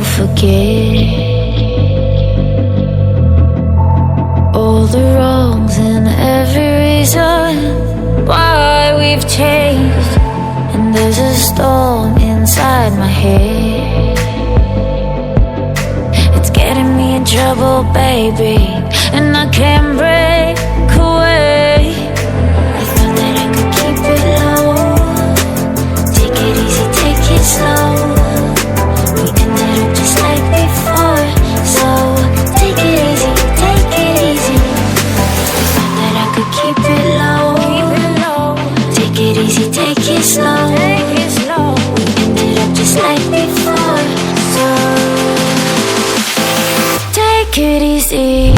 forget all the wrongs and every reason why we've changed. And there's a storm inside my head, it's getting me in trouble, baby, and I can't break away. I thought that I could keep it low, take it easy, take it slow. We ended up just like before, so take it easy, take it easy. I thought that I could keep it low, take it easy, take it slow. We ended up just like before, so take it easy.